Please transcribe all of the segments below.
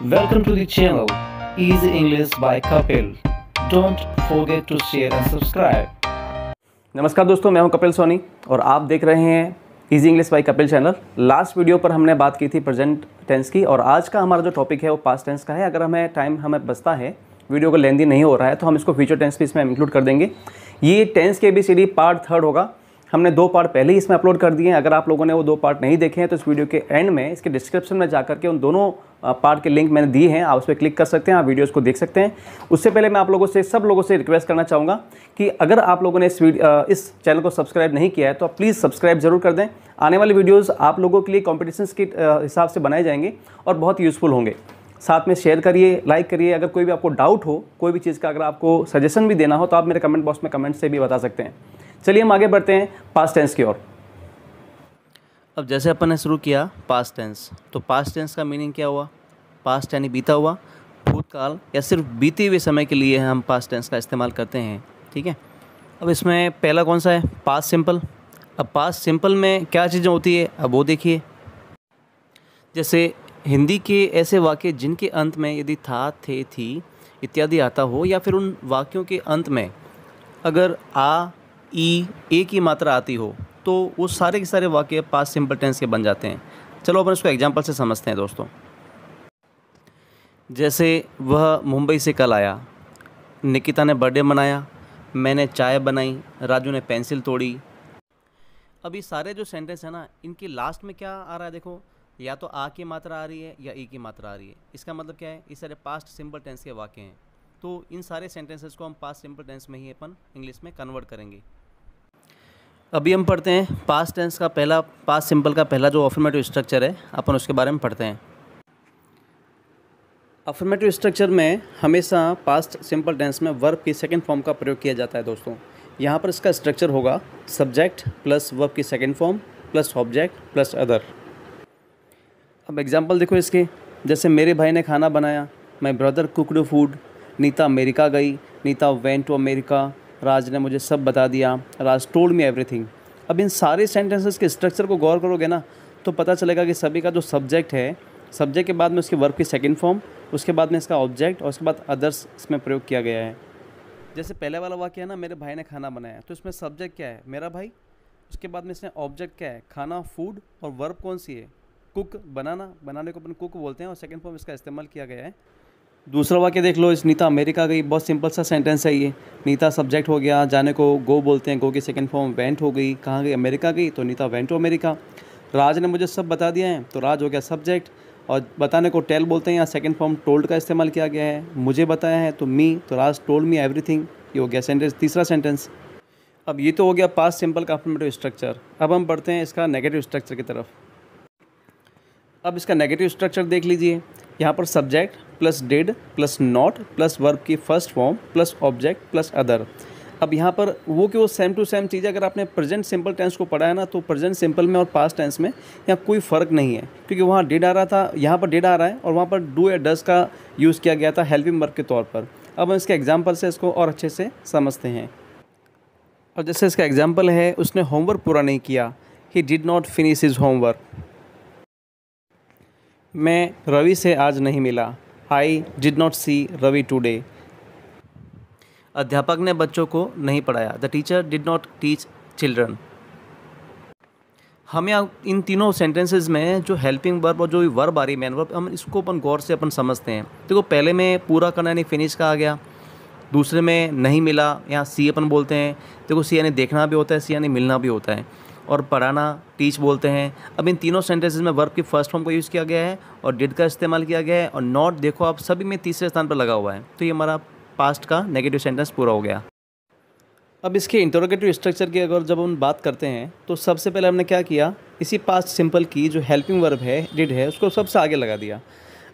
Welcome to the channel Easy English by Kapil. Don't forget to share and subscribe. नमस्कार दोस्तों, मैं हूं कपिल सोनी और आप देख रहे हैं easy English by Kapil channel. Last video पर हमने बात की थी प्रेजेंट टेंस की और आज का हमारा जो टॉपिक है वो पास्ट टेंस का है। अगर हमें बचता है, वीडियो को लेंदी नहीं हो रहा है, तो हम इसको फ्यूचर टेंस भी इसमें इंक्लूड कर देंगे। ये टेंस के ABCD पार्ट 3 होगा। हमने 2 पार्ट पहले ही इसमें अपलोड कर दिए हैं। अगर आप लोगों ने वो 2 पार्ट नहीं देखे हैं तो इस वीडियो के एंड में इसके डिस्क्रिप्शन में जाकर के उन दोनों पार्ट के लिंक मैंने दिए हैं, आप उस पर क्लिक कर सकते हैं, आप वीडियोस को देख सकते हैं। उससे पहले मैं आप लोगों से, सब लोगों से रिक्वेस्ट करना चाहूँगा कि अगर आप लोगों ने इस चैनल को सब्सक्राइब नहीं किया है तो आप प्लीज़ सब्सक्राइब जरूर कर दें। आने वाली वीडियोज़ आप लोगों के लिए कॉम्पिटिशन्स के हिसाब से बनाए जाएंगे और बहुत यूज़फुल होंगे। साथ में शेयर करिए, लाइक करिए। अगर कोई भी आपको डाउट हो कोई भी चीज़ का, अगर आपको सजेशन भी देना हो तो आप मेरे कमेंट बॉक्स में कमेंट से भी बता सकते हैं। चलिए हम आगे बढ़ते हैं पास्ट टेंस की ओर। अब जैसे अपन ने शुरू किया पास्ट टेंस, तो पास्ट टेंस का मीनिंग क्या हुआ? पास्ट यानी बीता हुआ, भूतकाल या सिर्फ बीते हुए समय के लिए हम पास्ट टेंस का इस्तेमाल करते हैं। ठीक है। अब इसमें पहला कौन सा है? Past simple. अब पास्ट सिंपल में क्या चीज़ें होती है, अब वो देखिए। जैसे हिंदी के ऐसे वाक्य जिनके अंत में यदि था, थे, थी इत्यादि आता हो, या फिर उन वाक्यों के अंत में अगर आ, ई, ए की मात्रा आती हो, तो वो सारे के सारे वाक्य पास्ट सिंपल टेंस के बन जाते हैं। चलो अपन इसको एग्जांपल से समझते हैं दोस्तों। जैसे वह मुंबई से कल आया, निकिता ने बर्थडे मनाया, मैंने चाय बनाई, राजू ने पेंसिल तोड़ी। अब ये सारे जो सेंटेंस है ना, इनकी लास्ट में क्या आ रहा है देखो, या तो आ की मात्रा आ रही है या ई की मात्रा आ रही है। इसका मतलब क्या है, ये सारे पास्ट सिंपल टेंस के वाक्य हैं। तो इन सारे सेंटेंसेस को हम पास्ट सिंपल टेंस में ही अपन इंग्लिश में कन्वर्ट करेंगे। अभी हम पढ़ते हैं पास्ट टेंस का पहला, पास्ट सिंपल का पहला जो अफर्मेटिव स्ट्रक्चर है, अपन उसके बारे में पढ़ते हैं। अफर्मेटिव स्ट्रक्चर में हमेशा पास्ट सिंपल टेंस में वर्ब की सेकंड फॉर्म का प्रयोग किया जाता है दोस्तों। यहाँ पर इसका स्ट्रक्चर होगा सब्जेक्ट प्लस वर्ब की second form plus object plus other. अब एग्जांपल देखो इसके। जैसे मेरे भाई ने खाना बनाया, my brother cooked food, Nita America गई, Nita went to America, Raj ने मुझे सब बता दिया, राज टोल्ड मी एवरीथिंग। अब इन सारे सेंटेंसेस के स्ट्रक्चर को गौर करोगे ना, तो पता चलेगा कि सभी का जो सब्जेक्ट है, सब्जेक्ट के बाद में उसके वर्ब की सेकंड फॉर्म, उसके बाद में इसका ऑब्जेक्ट और उसके बाद अदर्स इसमें प्रयोग किया गया है। जैसे पहले वाला वाक्य है ना, मेरे भाई ने खाना बनाया, तो इसमें सब्जेक्ट क्या है? मेरा भाई। उसके बाद में इसमें ऑब्जेक्ट क्या है? खाना, फूड। और वर्ब कौन सी है? कुक, बनाना। बनाने को अपन कुक बोलते हैं और सेकंड फॉर्म इसका इस्तेमाल किया गया है। दूसरा वाक्य देख लो, इस नीता अमेरिका गई, बहुत सिंपल सा सेंटेंस है ये। नीता सब्जेक्ट हो गया, जाने को गो बोलते हैं, गो की सेकंड फॉर्म वेंट हो गई, कहाँ गई? अमेरिका गई, तो Nita went to America. Raj ने मुझे सब बता दिया है, तो राज हो गया सब्जेक्ट, और बताने को टेल बोलते हैं, यहाँ सेकंड फॉर्म टोल्ड का इस्तेमाल किया गया है। मुझे बताया है तो मी, तो राज टोल्ड मी एवरीथिंग, ये हो गया सेंटेंस, तीसरा सेंटेंस। अब ये तो हो गया पास्ट सिंपल का अफर्मेटिव स्ट्रक्चर। अब हम बढ़ते हैं इसका नेगेटिव स्ट्रक्चर की तरफ। अब इसका नेगेटिव स्ट्रक्चर देख लीजिए। यहाँ पर subject plus did plus not plus verb की first form plus object plus other. अब यहाँ पर वो कि वो सेम टू सेम चीज़, अगर आपने प्रेजेंट सिंपल टेंस को पढ़ा है ना, तो प्रेजेंट सिंपल में और पास्ट टेंस में यहाँ कोई फ़र्क नहीं है, क्योंकि वहाँ डिड आ रहा था, यहाँ पर डिड आ रहा है, और वहाँ पर डू या डज का यूज़ किया गया था हेल्पिंग वर्ब के तौर पर। अब हम इसके एग्जाम्पल से इसको और अच्छे से समझते हैं। और जैसे इसका एग्जाम्पल है, उसने होमवर्क पूरा नहीं किया, he did not finish his homework. मैं रवि से आज नहीं मिला, I did not see Ravi today. अध्यापक ने बच्चों को नहीं पढ़ाया, the teacher did not teach children. हमें इन तीनों सेंटेंसेस में जो हेल्पिंग वर्ब और जो वर्ब आ रही है, मेन वर्ब, हम इसको अपन गौर से अपन समझते हैं। देखो पहले में पूरा करना यानी फिनिश का आ गया, दूसरे में नहीं मिला, यहाँ सी अपन बोलते हैं। देखो सी यानी देखना भी होता है, सी यानी मिलना भी होता है, और पढ़ाना टीच बोलते हैं। अब इन तीनों सेंटेंसेस में वर्ब की फर्स्ट फॉर्म को यूज़ किया गया है और डिड का इस्तेमाल किया गया है, और नॉट देखो आप सभी में तीसरे स्थान पर लगा हुआ है। तो ये हमारा पास्ट का नेगेटिव सेंटेंस पूरा हो गया। अब इसके इंटरोगेटिव स्ट्रक्चर की अगर जब हम बात करते हैं, तो सबसे पहले हमने क्या किया, इसी पास्ट सिंपल की जो हेल्पिंग वर्ब है डिड है, उसको सबसे आगे लगा दिया।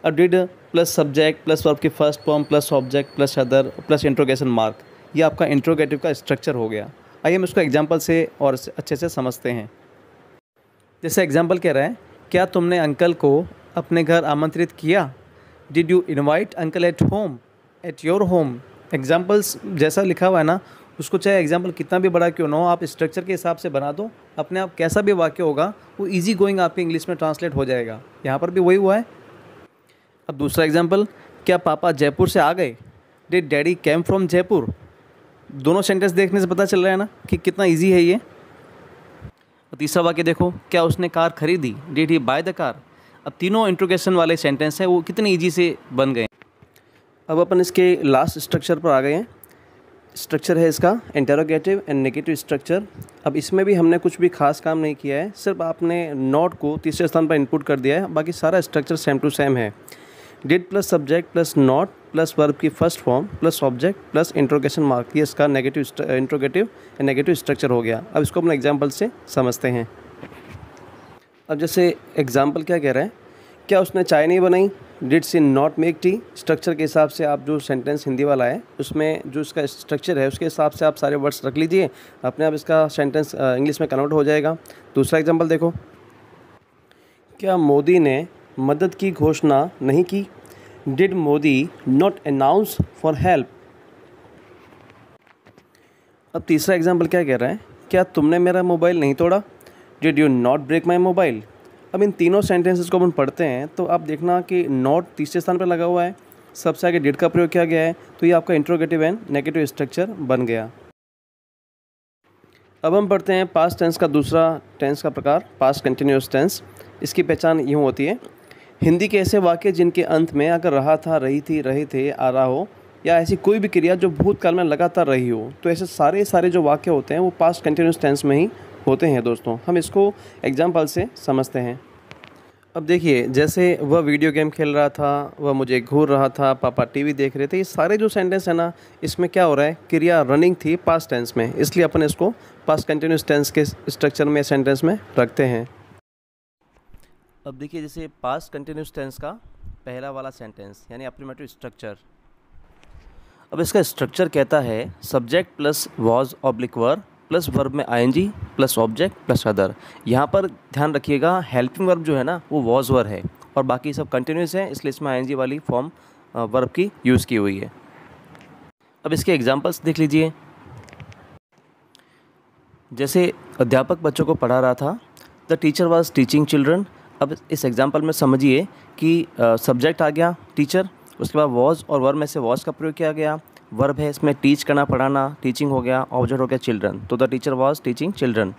अब did plus subject plus verb की first form plus object plus other plus interrogation mark, ये आपका इंट्रोगेटिव का स्ट्रक्चर हो गया। आइए हम इसको एग्जाम्पल से और अच्छे से समझते हैं। जैसे एग्जाम्पल कह रहा है, क्या तुमने अंकल को अपने घर आमंत्रित किया? Did you invite uncle at home, at your home. Examples जैसा लिखा हुआ है ना, उसको चाहे एग्जाम्पल कितना भी बड़ा क्यों ना हो, आप स्ट्रक्चर के हिसाब से बना दो, अपने आप कैसा भी वाक्य होगा वो इजी गोइंग आपके इंग्लिश में ट्रांसलेट हो जाएगा। यहाँ पर भी वही हुआ है। अब दूसरा एग्जाम्पल, क्या पापा जयपुर से आ गए? Did daddy came from Jaipur? दोनों सेंटेंस देखने से पता चल रहा है ना कि कितना ईजी है ये। और तीसरा वाक्य देखो, क्या उसने कार खरीदी? Did he by the car? अब तीनों इंट्रोगेशन वाले सेंटेंस हैं वो कितने ईजी से बन गए। अब अपन इसके लास्ट स्ट्रक्चर पर आ गए हैं। स्ट्रक्चर है इसका इंटरोगेटिव एंड नेगेटिव स्ट्रक्चर। अब इसमें भी हमने कुछ भी खास काम नहीं किया है, सिर्फ आपने नॉट को तीसरे स्थान पर इनपुट कर दिया है, बाकी सारा स्ट्रक्चर सेम टू सेम है। Did plus subject plus not plus verb की first form plus object plus interrogation mark, ये इसका negative interrogative and negative structure हो गया। अब इसको अपने एग्जाम्पल से समझते हैं। अब जैसे एग्जाम्पल क्या कह रहा है, क्या उसने चाय नहीं बनाई? Did she not make tea? Structure के हिसाब से आप जो सेंटेंस हिंदी वाला है उसमें जो इसका स्ट्रक्चर है उसके हिसाब से आप सारे वर्ड्स रख लीजिए, अपने आप इसका सेंटेंस इंग्लिश में कन्वर्ट हो जाएगा। दूसरा एग्जांपल देखो, क्या मोदी ने मदद की घोषणा नहीं की? Did Modi not announce for help? अब तीसरा एग्जांपल क्या कह रहा है, क्या तुमने मेरा मोबाइल नहीं तोड़ा? Did you not break my mobile? अब इन तीनों सेंटेंसेस को अपन पढ़ते हैं तो आप देखना कि नॉट तीसरे स्थान पर लगा हुआ है, सबसे आगे डिड का प्रयोग किया गया है, तो ये आपका इंट्रोगेटिव एंड नेगेटिव स्ट्रक्चर बन गया। अब हम पढ़ते हैं पास्ट टेंस का दूसरा टेंस का प्रकार, पास्ट कंटिन्यूअस टेंस। इसकी पहचान यूँ होती है, हिंदी के ऐसे वाक्य जिनके अंत में अगर रहा था, रही थी, रहे थे, आ रहा हो या ऐसी कोई भी क्रिया जो भूतकाल में लगातार रही हो, तो ऐसे सारे जो वाक्य होते हैं वो पास्ट कंटिन्यूअस टेंस में ही होते हैं। दोस्तों हम इसको एग्जाम्पल से समझते हैं। अब देखिए, जैसे वह वीडियो गेम खेल रहा था, वह मुझे घूर रहा था, पापा टीवी देख रहे थे, ये सारे जो सेंटेंस है ना, इसमें क्या हो रहा है, क्रिया रनिंग थी पास्ट टेंस में, इसलिए अपन इसको पास्ट कंटिन्यूअस टेंस के स्ट्रक्चर में सेंटेंस में रखते हैं। अब देखिए, जैसे पास्ट कंटिन्यूअस टेंस का पहला वाला सेंटेंस यानी अफर्मेटिव स्ट्रक्चर। अब इसका स्ट्रक्चर कहता है subject plus was oblique verb plus verb में ING plus object plus other. यहाँ पर ध्यान रखिएगा, हेल्पिंग वर्ब जो है ना वो वॉज वर्ब है और बाकी सब कंटिन्यूस है, इसलिए इसमें आईएनजी वाली फॉर्म वर्ब की यूज़ की हुई है। अब इसके एग्जांपल्स देख लीजिए। जैसे अध्यापक बच्चों को पढ़ा रहा था, the teacher was teaching children. अब इस एग्जांपल में समझिए कि सब्जेक्ट आ गया टीचर, उसके बाद वॉज और वर्ब में से वॉज का प्रयोग किया गया, वर्ब है इसमें टीच करना, पढ़ाना, टीचिंग हो गया, ऑब्जेक्ट हो गया चिल्ड्रन, तो the teacher was teaching children.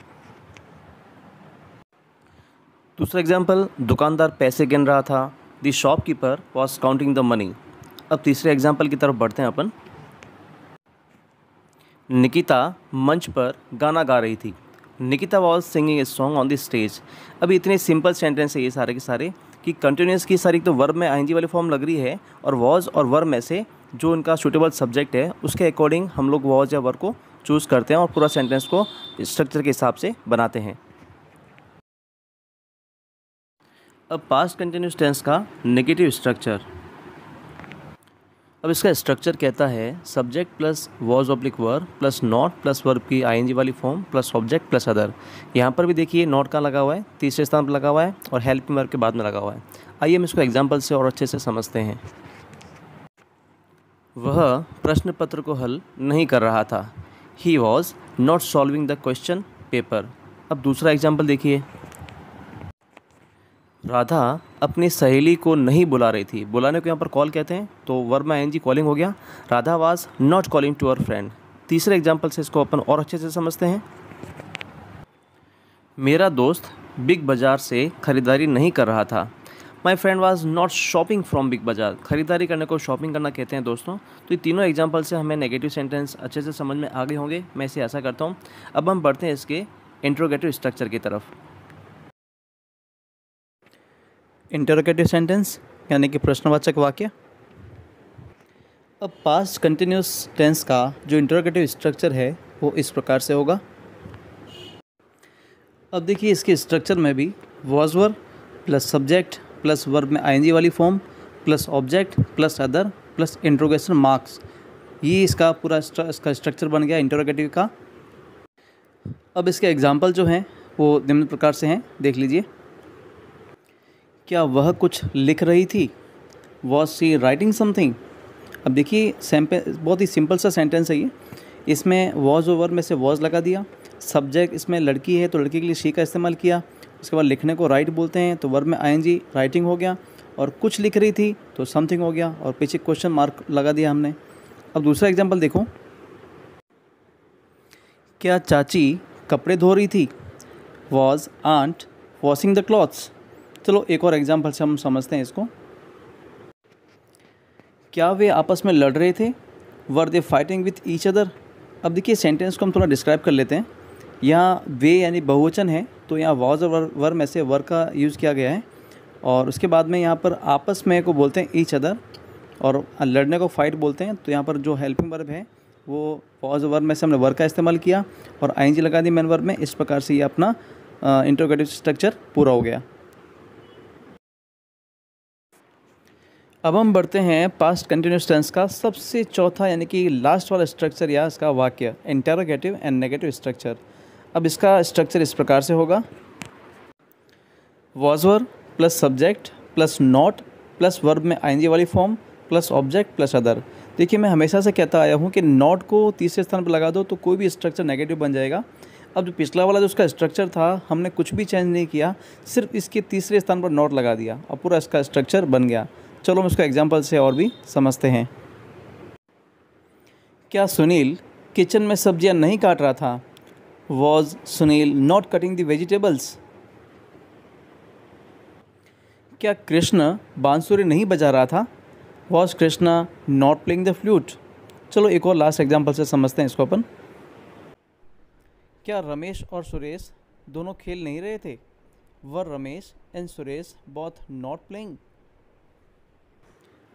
दूसरा एग्जांपल, दुकानदार पैसे गिन रहा था, the shopkeeper was counting the money. अब तीसरे एग्जांपल की तरफ बढ़ते हैं अपन। निकिता मंच पर गाना गा रही थी, Nikita was singing a song on the stage. अभी इतने सिंपल सेंटेंस है ये सारे के सारे कि कंटिन्यूस की सारी तो वर्ब में आईएनजी वाली फॉर्म लग रही है और वॉज और वर्ब में से जो उनका सूटेबल सब्जेक्ट है उसके अकॉर्डिंग हम लोग वॉज या वर्ब को चूज़ करते हैं और पूरा सेंटेंस को स्ट्रक्चर के हिसाब से बनाते हैं। अब पास्ट कंटिन्यूस टेंस का नेगेटिव स्ट्रक्चर। अब इसका स्ट्रक्चर कहता है subject plus was oblique verb plus not plus verb की आईएनजी वाली form plus object plus other. यहाँ पर भी देखिए नॉट का लगा हुआ है, तीसरे स्थान पर लगा हुआ है और हेल्पिंग वर्ब के बाद में लगा हुआ है। आइए हम इसको एग्जाम्पल से और अच्छे से समझते हैं। वह प्रश्न पत्र को हल नहीं कर रहा था, he was not solving the question paper. अब दूसरा एग्जाम्पल देखिए, राधा अपनी सहेली को नहीं बुला रही थी, बुलाने को यहाँ पर कॉल कहते हैं, तो वर्ब में आईएनजी कॉलिंग हो गया, Radha was not calling to her friend. तीसरे एग्जाम्पल से इसको अपन और अच्छे से समझते हैं। मेरा दोस्त बिग बाज़ार से ख़रीदारी नहीं कर रहा था, my friend was not shopping from big बाज़ार। ख़रीदारी करने को शॉपिंग करना कहते हैं दोस्तों। तो ये तीनों एग्जाम्पल से हमें नेगेटिव सेंटेंस अच्छे से समझ में आ गए होंगे, मैं इसे ऐसा करता हूँ। अब हम बढ़ते हैं इसके इंट्रोगेटिव स्ट्रक्चर की तरफ। इंटरोगेटिव सेंटेंस यानी कि प्रश्नवाचक वाक्य। अब पास्ट कंटिन्यूस टेंस का जो इंटरोगेटिव स्ट्रक्चर है वो इस प्रकार से होगा। अब देखिए इसके स्ट्रक्चर में भी was verb plus subject plus verb में आईएनजी वाली form plus object plus other plus interrogation marks, ये इसका पूरा इसका स्ट्रक्चर बन गया इंटरोगेटिव का। अब इसके एग्जाम्पल जो हैं वो निम्न प्रकार से हैं, देख लीजिए। क्या वह कुछ लिख रही थी, वॉज शी राइटिंग समथिंग। अब देखिए बहुत ही सिंपल सा सेंटेंस है ये, इसमें वॉज और वर्ब में से वॉज लगा दिया, सब्जेक्ट इसमें लड़की है तो लड़की के लिए शी का इस्तेमाल किया, उसके बाद लिखने को राइट बोलते हैं तो वर्ब में आईएनजी राइटिंग हो गया और कुछ लिख रही थी तो समथिंग हो गया और पीछे क्वेश्चन मार्क लगा दिया हमने। अब दूसरा एग्जांपल देखो, क्या चाची कपड़े धो रही थी? Was aunt washing the clothes? चलो एक और एग्जांपल से हम समझते हैं इसको। क्या वे आपस में लड़ रहे थे? Were they fighting with each other? अब देखिए सेंटेंस को हम थोड़ा डिस्क्राइब कर लेते हैं। यहाँ वे यानी बहुवचन है, तो यहाँ वॉज और वर में से वर का यूज़ किया गया है। और उसके बाद में यहाँ पर आपस में को बोलते हैं ईच अदर, और लड़ने को फाइट बोलते हैं। तो यहाँ पर जो हेल्पिंग वर्ब है वो वॉज वर्ब में से हमने वर का इस्तेमाल किया और आईएनजी लगा दी मेन वर्ब में। इस प्रकार से ये अपना इंट्रोगेटिव स्ट्रक्चर पूरा हो गया। अब हम बढ़ते हैं पास्ट कंटिन्यूस टेंस का सबसे चौथा यानी कि लास्ट वाला स्ट्रक्चर या इसका वाक्य, इंटरोगेटिव एंड नेगेटिव स्ट्रक्चर। अब इसका स्ट्रक्चर इस प्रकार से होगा, was verb plus subject plus not plus verb में आईएनजी वाली form plus object plus other. देखिए मैं हमेशा से कहता आया हूँ कि नॉट को तीसरे स्थान पर लगा दो तो कोई भी स्ट्रक्चर नेगेटिव बन जाएगा। अब जो पिछला वाला जो उसका स्ट्रक्चर था हमने कुछ भी चेंज नहीं किया, सिर्फ इसके तीसरे स्थान पर नॉट लगा दिया और पूरा इसका स्ट्रक्चर बन गया। चलो हम इसको एग्जाम्पल से और भी समझते हैं। क्या सुनील किचन में सब्जियां नहीं काट रहा था? Was Sunil not cutting the vegetables? क्या कृष्ण बांसुरी नहीं बजा रहा था? Was Krishna not playing the flute? चलो एक और लास्ट एग्जाम्पल से समझते हैं इसको अपन। क्या रमेश और सुरेश दोनों खेल नहीं रहे थे? Were Ramesh and Suresh both not playing?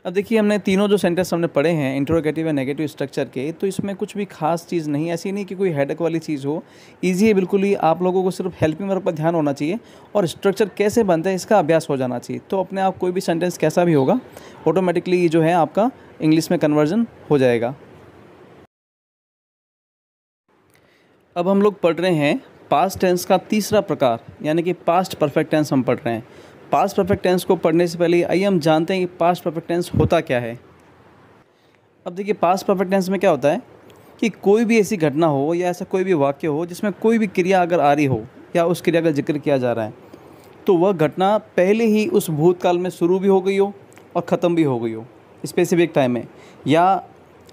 अब देखिए हमने तीनों जो सेंटेंस हमने पढ़े हैं इंट्रोगेटिव एंड नेगेटिव स्ट्रक्चर के, तो इसमें कुछ भी खास चीज़ नहीं, ऐसी नहीं कि कोई हेडक वाली चीज़ हो। ईजी है बिल्कुल ही, आप लोगों को सिर्फ हेल्पिंग वर्ब पर ध्यान होना चाहिए और स्ट्रक्चर कैसे बनता है इसका अभ्यास हो जाना चाहिए। तो अपने आप कोई भी सेंटेंस कैसा भी होगा ऑटोमेटिकली जो है आपका इंग्लिश में कन्वर्जन हो जाएगा। अब हम लोग पढ़ रहे हैं पास्ट टेंस का तीसरा प्रकार यानी कि पास्ट परफेक्ट टेंस हम पढ़ रहे हैं। पास्ट परफेक्ट टेंस को पढ़ने से पहले आइए हम जानते हैं कि पास्ट परफेक्ट टेंस होता क्या है। अब देखिए पास्ट परफेक्ट टेंस में क्या होता है कि कोई भी ऐसी घटना हो या ऐसा कोई भी वाक्य हो जिसमें कोई भी क्रिया अगर आ रही हो या उस क्रिया का जिक्र किया जा रहा है तो वह घटना पहले ही उस भूतकाल में शुरू भी हो गई हो और ख़त्म भी हो गई हो स्पेसिफिक टाइम में। या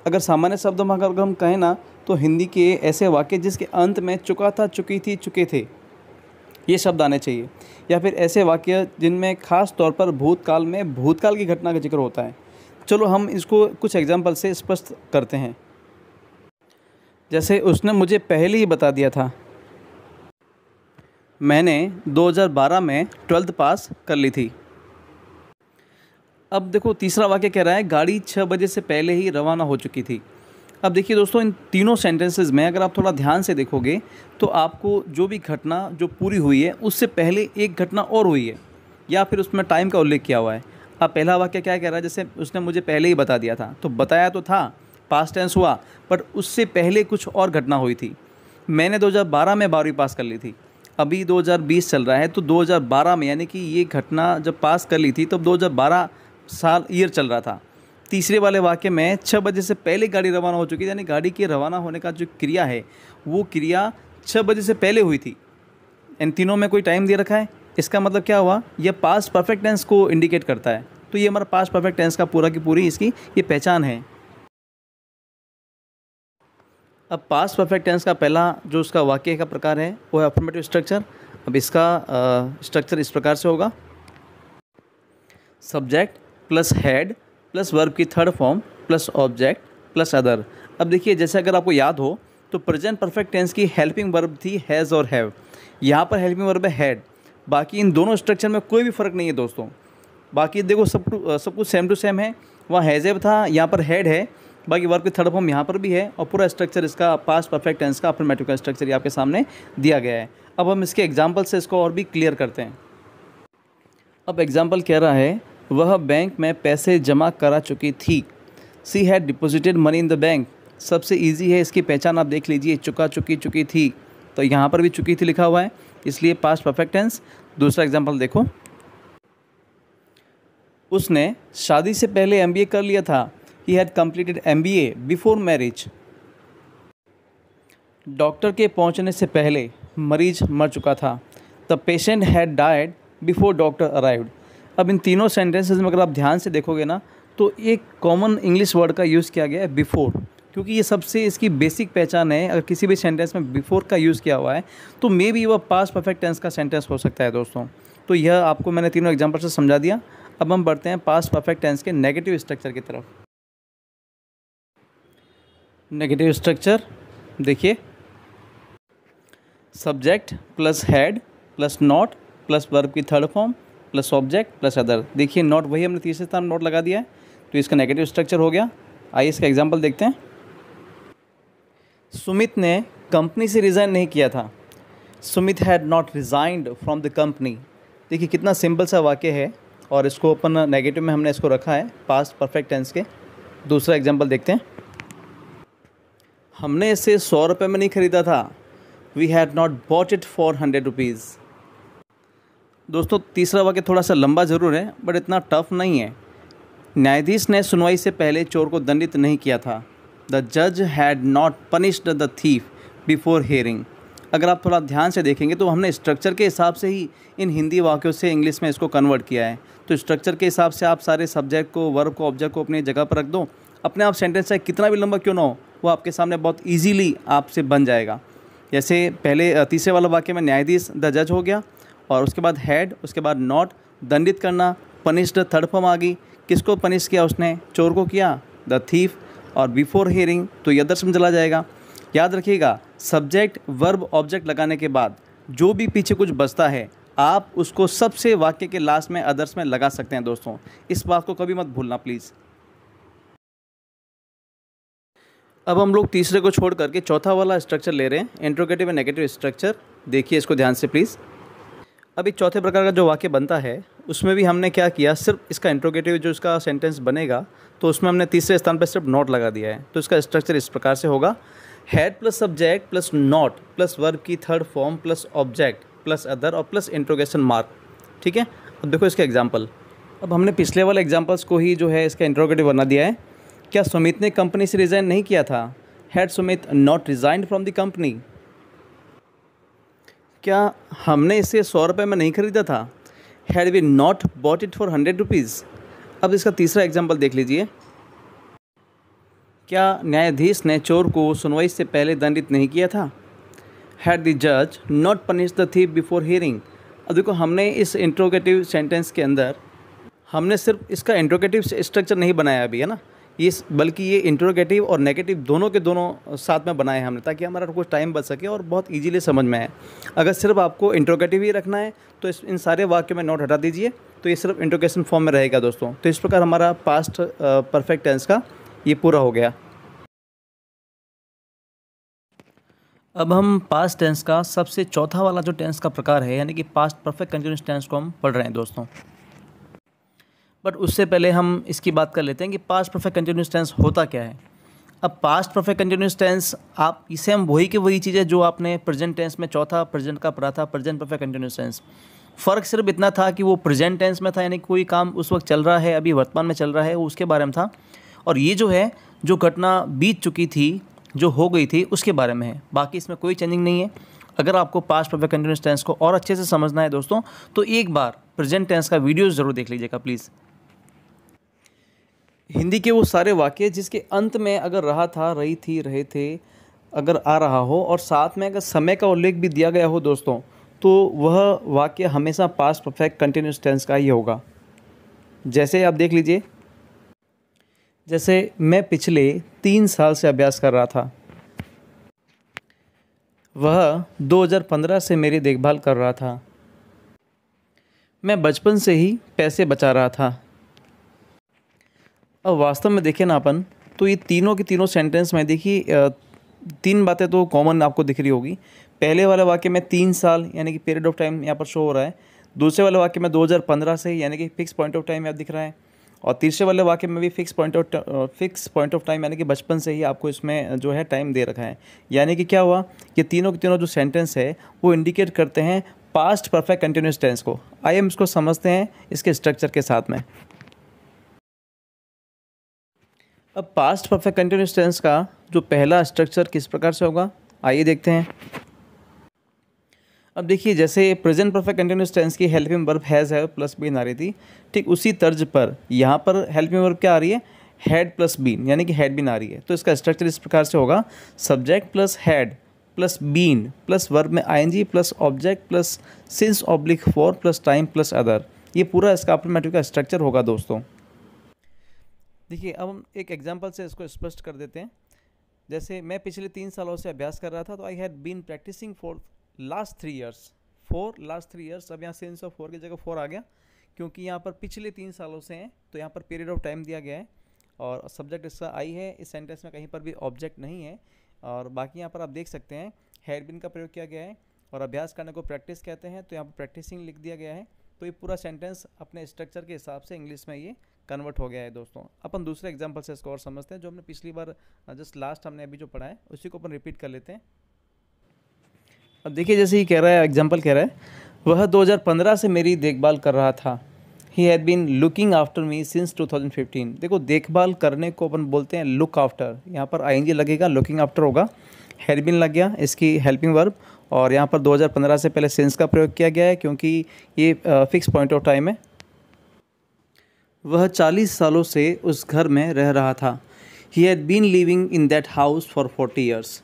अगर सामान्य शब्दों में अगर हम कहें ना तो हिंदी के ऐसे वाक्य जिसके अंत में चुका था, चुकी थी, चुके थे ये शब्द आने चाहिए। या फिर ऐसे वाक्य जिनमें खास तौर पर भूतकाल में भूतकाल की घटना का जिक्र होता है। चलो हम इसको कुछ एग्जाम्पल से स्पष्ट करते हैं। जैसे उसने मुझे पहले ही बता दिया था, मैंने 2012 में 12th पास कर ली थी। अब देखो तीसरा वाक्य कह रहा है गाड़ी 6 बजे से पहले ही रवाना हो चुकी थी। अब देखिए दोस्तों इन तीनों सेंटेंसेस में अगर आप थोड़ा ध्यान से देखोगे तो आपको जो भी घटना जो पूरी हुई है उससे पहले एक घटना और हुई है या फिर उसमें टाइम का उल्लेख किया हुआ है। अब पहला वाक्य क्या कह रहा है, जैसे उसने मुझे पहले ही बता दिया था, तो बताया तो था, पास्ट टेंस हुआ, बट उससे पहले कुछ और घटना हुई थी। मैंने 2012 में 12वीं पास कर ली थी, अभी 2020 चल रहा है तो 2012 में यानी कि ये घटना जब पास कर ली थी तब 2012 साल ईयर चल रहा था। तीसरे वाले वाक्य में 6 बजे से पहले गाड़ी रवाना हो चुकी थी, यानी गाड़ी के रवाना होने का जो क्रिया है वो क्रिया 6 बजे से पहले हुई थी। इन तीनों में कोई टाइम दे रखा है, इसका मतलब क्या हुआ, यह पास्ट परफेक्ट टेंस को इंडिकेट करता है। तो ये हमारा पास्ट परफेक्ट टेंस का पूरा की पूरी इसकी ये पहचान है। अब पास्ट परफेक्ट टेंस का पहला जो उसका वाक्य का प्रकार है वो है अफर्मेटिव स्ट्रक्चर। अब इसका स्ट्रक्चर इस प्रकार से होगा, subject plus had plus verb की third form plus object plus other. अब देखिए जैसे अगर आपको याद हो तो प्रेजेंट परफेक्ट टेंस की हेल्पिंग वर्ब थी हैज़ और हैव, यहाँ पर हेल्पिंग वर्ब है हैड। बाकी इन दोनों स्ट्रक्चर में कोई भी फ़र्क नहीं है दोस्तों, बाकी देखो सब कुछ सेम टू सेम है। वहाँ हैज़ हैव था, यहाँ पर हैड है, बाकी वर्ब की थर्ड फॉर्म यहाँ पर भी है और पूरा स्ट्रक्चर इसका पास्ट परफेक्ट टेंस का अफर्मेटिव का स्ट्रक्चर ये आपके सामने दिया गया है। अब हम इसके एग्जाम्पल से इसको और भी क्लियर करते हैं। अब एग्जाम्पल कह रहा है वह बैंक में पैसे जमा करा चुकी थी, she had deposited money in the bank. सबसे इजी है, इसकी पहचान आप देख लीजिए, चुका चुकी चुकी थी, तो यहाँ पर भी चुकी थी लिखा हुआ है इसलिए पास्ट परफेक्ट टेंस। दूसरा एग्जाम्पल देखो, उसने शादी से पहले MBA कर लिया था, he had completed MBA before marriage. Doctor के पहुँचने से पहले मरीज मर चुका था, the patient had died before doctor arrived. अब इन तीनों सेंटेंसेस में अगर आप ध्यान से देखोगे ना तो एक कॉमन इंग्लिश वर्ड का यूज़ किया गया है बिफोर, क्योंकि ये सबसे इसकी बेसिक पहचान है। अगर किसी भी सेंटेंस में बिफोर का यूज़ किया हुआ है तो मे बी वह पास्ट परफेक्ट टेंस का सेंटेंस हो सकता है दोस्तों। तो यह आपको मैंने तीनों एग्जाम्पल से समझा दिया। अब हम बढ़ते हैं पास्ट परफेक्ट टेंस के नेगेटिव स्ट्रक्चर की तरफ। नेगेटिव स्ट्रक्चर देखिए, subject plus had plus not plus verb की third form plus object plus other. देखिए नॉट वही हमने तीसरे स्थान नॉट लगा दिया है, तो इसका नेगेटिव स्ट्रक्चर हो गया। आइए इसका एग्जांपल देखते हैं। सुमित ने कंपनी से रिज़ाइन नहीं किया था। Sumit had not resigned from the company. देखिए कितना सिंपल सा वाक्य है और इसको अपन नेगेटिव में हमने इसको रखा है पास्ट परफेक्ट टेंस के। दूसरा एग्जांपल देखते हैं। हमने इसे 100 रुपये में नहीं ख़रीदा था। We had not bought it for 100 rupees. दोस्तों तीसरा वाक्य थोड़ा सा लंबा ज़रूर है बट इतना टफ नहीं है। न्यायाधीश ने सुनवाई से पहले चोर को दंडित नहीं किया था। द जज had not punished the thief before hearing. अगर आप थोड़ा ध्यान से देखेंगे तो हमने स्ट्रक्चर के हिसाब से ही इन हिंदी वाक्यों से इंग्लिश में इसको कन्वर्ट किया है। तो स्ट्रक्चर के हिसाब से आप सारे सब्जेक्ट को, वर्ब को, ऑब्जेक्ट को अपनी जगह पर रख दो। अपने आप सेंटेंस चाहे कितना भी लंबा क्यों ना हो वो आपके सामने बहुत ईजीली आपसे बन जाएगा। जैसे पहले तीसरे वाला वाक्य में न्यायाधीश द जज हो गया और उसके बाद हैड, उसके बाद नॉट, दंडित करना, पनिश्ड थर्ड फॉर्म आ गई। किसको पनिश किया उसने? चोर को किया, द थीफ। और बिफोर हियरिंग तो ये अदर्स में चला जाएगा। याद रखिएगा सब्जेक्ट वर्ब ऑब्जेक्ट लगाने के बाद जो भी पीछे कुछ बचता है आप उसको सबसे वाक्य के लास्ट में अदर्स में लगा सकते हैं दोस्तों। इस बात को कभी मत भूलना प्लीज़। अब हम लोग तीसरे को छोड़ करके चौथा वाला स्ट्रक्चर ले रहे हैं, इंट्रोगेटिव एंड नेगेटिव स्ट्रक्चर। देखिए इसको ध्यान से प्लीज़। अभी चौथे प्रकार का जो वाक्य बनता है उसमें भी हमने क्या किया, सिर्फ इसका इंट्रोगेटिव जो इसका सेंटेंस बनेगा तो उसमें हमने तीसरे स्थान पर सिर्फ नॉट लगा दिया है। तो इसका स्ट्रक्चर इस प्रकार से होगा, had plus subject plus not plus verb की third form plus object plus other और प्लस इंट्रोगेशन मार्क। ठीक है, अब देखो इसके एग्जाम्पल। अब हमने पिछले वाले एग्जाम्पल्स को ही जो है इसका इंट्रोगेटिव बना दिया है। क्या सुमित ने कंपनी से रिज़ाइन नहीं किया था? Had Sumit not resigned from the company. क्या हमने इसे 100 रुपये में नहीं ख़रीदा था? Had we not bought it for 100 rupees. अब इसका तीसरा एग्जाम्पल देख लीजिए। क्या न्यायाधीश ने चोर को सुनवाई से पहले दंडित नहीं किया था? हैड द जज not punish the thief before hearing. अब देखो हमने इस इंट्रोगेटिव सेंटेंस के अंदर हमने सिर्फ इसका इंट्रोगेटिव स्ट्रक्चर नहीं बनाया अभी, है ना, बल्कि ये इंट्रोगेटिव और नेगेटिव दोनों के दोनों साथ में बनाए हमने, ताकि हमारा कुछ टाइम बच सके और बहुत इजीली समझ में आए। अगर सिर्फ आपको इंट्रोगेटिव ही रखना है तो इन सारे वाक्यों में नोट हटा दीजिए, तो ये सिर्फ इंट्रोगेशन फॉर्म में रहेगा दोस्तों। तो इस प्रकार हमारा पास्ट परफेक्ट टेंस का ये पूरा हो गया। अब हम पास्ट टेंस का सबसे चौथा वाला जो टेंस का प्रकार है यानी कि पास्ट परफेक्ट कंटिन्यूअस टेंस को हम पढ़ रहे हैं दोस्तों। बट उससे पहले हम इसकी बात कर लेते हैं कि पास्ट परफेक्ट कंटिन्यूअस टेंस होता क्या है। अब पास्ट परफेक्ट कंटिन्यूअस टेंस आप इसे हम वही की वही चीज़ें जो आपने प्रेजेंट टेंस में चौथा प्रेजेंट का पढ़ा था, प्रेजेंट परफेक्ट कंटिन्यूअस टेंस। फ़र्क सिर्फ इतना था कि वो प्रेजेंट टेंस में था, यानी कोई काम उस वक्त चल रहा है, अभी वर्तमान में चल रहा है, वो उसके बारे में था। और ये जो है जो घटना बीत चुकी थी, जो हो गई थी, उसके बारे में है। बाकी इसमें कोई चेंजिंग नहीं है। अगर आपको पास्ट परफेक्ट कंटिन्यूअस टेंस को और अच्छे से समझना है दोस्तों तो एक बार प्रेजेंट टेंस का वीडियो ज़रूर देख लीजिएगा प्लीज़। हिंदी के वो सारे वाक्य जिसके अंत में अगर रहा था, रही थी, रहे थे अगर आ रहा हो और साथ में अगर समय का उल्लेख भी दिया गया हो दोस्तों, तो वह वाक्य हमेशा पास्ट परफेक्ट कंटिन्यूअस टेंस का ही होगा। जैसे आप देख लीजिए, जैसे मैं पिछले 3 साल से अभ्यास कर रहा था। वह 2015 से मेरी देखभाल कर रहा था। मैं बचपन से ही पैसे बचा रहा था। अब वास्तव में देखें ना अपन, तो ये तीनों के तीनों सेंटेंस में देखिए 3 बातें तो कॉमन आपको दिख रही होगी। पहले वाले वाक्य में 3 साल यानी कि पीरियड ऑफ टाइम यहाँ पर शो हो रहा है। दूसरे वाले वाक्य में 2015 से यानी कि फिक्स पॉइंट ऑफ टाइम यहाँ दिख रहा है। और तीसरे वाले वाक्य में भी फिक्स पॉइंट ऑफ टाइम यानी कि बचपन से ही आपको इसमें जो है टाइम दे रखा है। यानी कि क्या हुआ, ये तीनों के तीनों जो सेंटेंस है वो इंडिकेट करते हैं पास्ट परफेक्ट कंटिन्यूअस टेंस को। आइए हम इसको समझते हैं इसके स्ट्रक्चर के साथ में। अब पास्ट परफेक्ट कंटिन्यूअस टेंस का जो पहला स्ट्रक्चर किस प्रकार से होगा आइए देखते हैं। अब देखिए जैसे प्रेजेंट परफेक्ट कंटिन्यूस टेंस की हेल्पिंग वर्ब हैज़ है प्लस बीन आ रही थी, ठीक उसी तर्ज पर यहाँ पर हेल्पिंग वर्ब क्या आ रही है, हैड प्लस बीन, यानी कि हैड बीन आ रही है। तो इसका स्ट्रक्चर इस प्रकार से होगा, subject plus had plus been plus verb में ING plus object plus since oblique for plus time plus other. ये पूरा इसका अफर्मेटिव का स्ट्रक्चर होगा दोस्तों। देखिए अब हम एक एग्जांपल से इसको स्पष्ट कर देते हैं। जैसे मैं पिछले 3 सालों से अभ्यास कर रहा था, तो I had been practising for last 3 years, for last 3 years. अब यहाँ सिंस ऑफ 4 की जगह 4 आ गया, क्योंकि यहाँ पर पिछले 3 सालों से हैं, तो यहाँ पर पीरियड ऑफ टाइम दिया गया है और सब्जेक्ट इसका आई है। इस सेंटेंस में कहीं पर भी ऑब्जेक्ट नहीं है। और बाकी यहाँ पर आप देख सकते हैं हैड बीन का प्रयोग किया गया है और अभ्यास करने को प्रैक्टिस कहते हैं, तो यहाँ पर प्रैक्टिसिंग लिख दिया गया है। तो ये पूरा सेंटेंस अपने स्ट्रक्चर के हिसाब से इंग्लिश में ये कन्वर्ट हो गया है दोस्तों। अपन दूसरे एग्जांपल से इसको और समझते हैं, जो हमने पिछली बार जस्ट लास्ट हमने अभी जो पढ़ा है उसी को अपन रिपीट कर लेते हैं। अब देखिए जैसे ही कह रहा है, एग्जांपल कह रहा है, वह 2015 से मेरी देखभाल कर रहा था। He had been looking after me since 2015। देखो देखभाल करने को अपन बोलते हैं लुक आफ्टर, यहाँ पर आईएनजी लगेगा, लुकिंग आफ्टर होगा, हैड बीन लग गया इसकी हेल्पिंग वर्ब, और यहाँ पर 2015 से पहले सिंस का प्रयोग किया गया है क्योंकि ये फिक्स पॉइंट ऑफ टाइम है। वह 40 सालों से उस घर में रह रहा था। He had been living in that house for 40 years.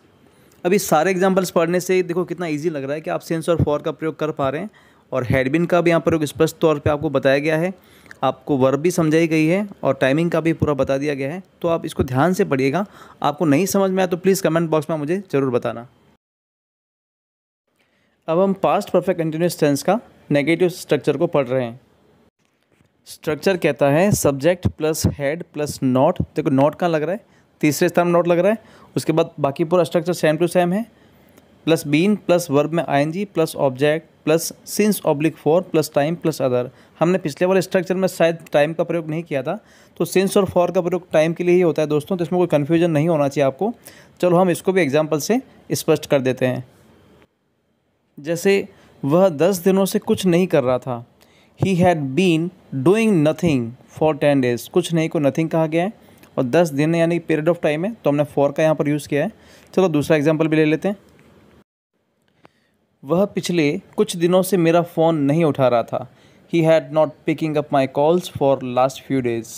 अभी सारे एग्जांपल्स पढ़ने से देखो कितना इजी लग रहा है कि आप सिंस और फॉर का प्रयोग कर पा रहे हैं, और हैड बीन का भी यहाँ प्रयोग स्पष्ट तौर पे आपको बताया गया है, आपको वर्ब भी समझाई गई है और टाइमिंग का भी पूरा बता दिया गया है। तो आप इसको ध्यान से पढ़िएगा। आपको नहीं समझ में आया तो प्लीज़ कमेंट बॉक्स में मुझे ज़रूर बताना। अब हम पास्ट परफेक्ट कंटिन्यूअस टेंस का नेगेटिव स्ट्रक्चर को पढ़ रहे हैं। स्ट्रक्चर कहता है subject plus had plus not. देखो नॉट कहाँ लग रहा है, तीसरे स्थान में नॉट लग रहा है। उसके बाद बाकी पूरा स्ट्रक्चर सेम टू सेम है, प्लस बीन प्लस वर्ब में ING plus object plus since oblique for plus time plus other. हमने पिछले वाले स्ट्रक्चर में शायद टाइम का प्रयोग नहीं किया था, तो सिंस और फॉर का प्रयोग टाइम के लिए ही होता है दोस्तों, तो इसमें कोई कन्फ्यूजन नहीं होना चाहिए आपको। चलो हम इसको भी एग्जाम्पल से स्पष्ट कर देते हैं। जैसे वह 10 दिनों से कुछ नहीं कर रहा था। He had been doing nothing for 10 days. कुछ नहीं को नथिंग कहा गया है और 10 दिन यानी पीरियड ऑफ टाइम है, तो हमने फॉर का यहाँ पर यूज़ किया है। चलो दूसरा एग्जाम्पल भी ले लेते हैं। वह पिछले कुछ दिनों से मेरा फ़ोन नहीं उठा रहा था। He had not picking up my calls for last few days.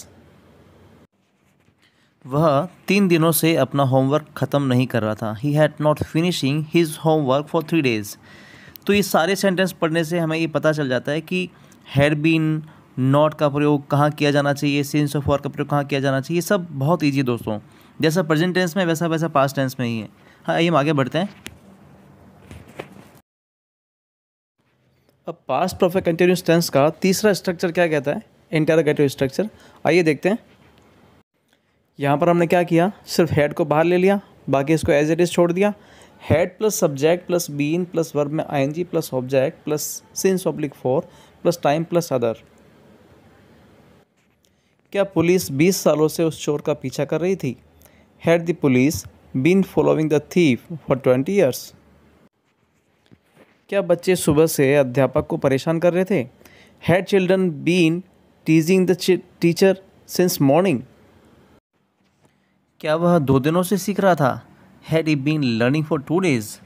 वह 3 दिनों से अपना होमवर्क ख़त्म नहीं कर रहा था। He had not finishing his homework for 3 days. तो ये सारे सेंटेंस पढ़ने से हमें ये पता चल जाता है कि हैड बीन, नॉट का प्रयोग कहाँ किया जाना चाहिए, सिंस ऑफ फॉर का प्रयोग कहाँ किया जाना चाहिए। ये सब बहुत ईजी दोस्तों, जैसा प्रेजेंट टेंस में वैसा वैसा पास्ट टेंस में ही है। हाँ आइए हम आगे बढ़ते हैं। अब पास्ट परफेक्ट कंटिन्यूअस टेंस का तीसरा स्ट्रक्चर क्या कहता है, इंटरोगेटिव स्ट्रक्चर। आइए देखते हैं। यहाँ पर हमने क्या किया, सिर्फ हेड को बाहर ले लिया, बाकी इसको एज इट इज़ छोड़ दिया। Had plus subject plus been plus verb में ING plus object plus since oblique for plus time plus other. क्या पुलिस 20 सालों से उस चोर का पीछा कर रही थी। Had the police been following the thief for 20 years. क्या बच्चे सुबह से अध्यापक को परेशान कर रहे थे। Had children been teasing the teacher since morning. क्या वह 2 दिनों से सीख रहा था। Had he been learning for 2 days.